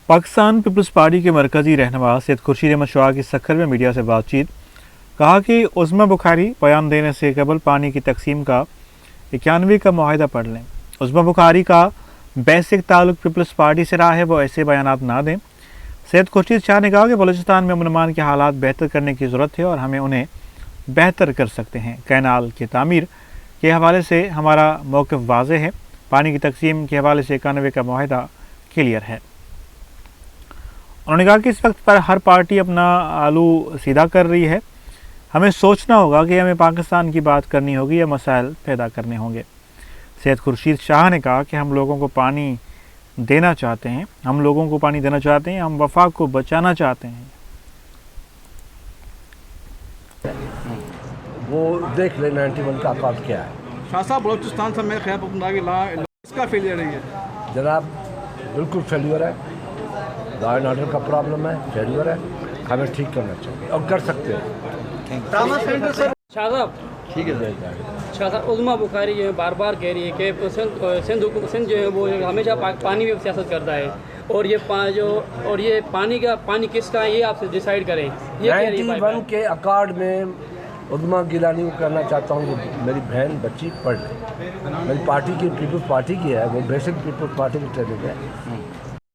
Pakistan peoples party के मरकज़ी रहनुमा सैयद खुर्शीद अहमद शवाह की सक्खर में मीडिया से बातचीत। कहा कि उज़्मा बुखारी बयान देने से कबल पानी की तकसीम का 91 का मुआहिदा पढ़ लें। उज़्मा बुखारी का बेसिक ताल्लुक पीपल्स पार्टी से रहा है, वो ऐसे बयानात ना दें। सैयद खुर्शीद शाह ने कहा कि बलूचिस्तान में अमन के हालात बेहतर करने की ज़रूरत है और हमें उन्हें बेहतर कर सकते हैं। कैनाल की तामीर के हवाले से हमारा मौक़िफ़ वाज़ेह है। पानी की तकसीम के हवाले से 91 का मुआहिदा क्लियर है। उन्होंने कहा कि इस वक्त पर हर पार्टी अपना आलू सीधा कर रही है। हमें सोचना होगा कि हमें पाकिस्तान की बात करनी होगी या मसाइल पैदा करने होंगे। सैयद खुर्शीद शाह ने कहा कि हम लोगों को पानी देना चाहते हैं, हम वफाक को बचाना चाहते हैं। वो देख ले 91 का अकाउंट क्या है। शाह साहब, बलूचिस्तान से मैं खैर इसका फेलियर है। जनाब बिल्कुल फेलियर है, लॉ एंड ऑर्डर का प्रॉब्लम है, फेलियर है, हमें ठीक करना चाहिए और कर सकते हैं। शाह साहब ठीक है। शाह साहब, उज़्मा बुखारी जो है बार बार कह रही है कि सिंध जो है वो हमेशा पानी में सियासत करता है और ये पानी किसका है ये आप डिसाइड करें। ये 91 के अकार्ड में उज़्मा गिलानी को करना चाहता हूँ कि मेरी बहन बच्ची पढ़ ले। मेरी पार्टी की पीपल्स पार्टी की है, वो बेसिक पीपल्स पार्टी की ट्रेनिंग है।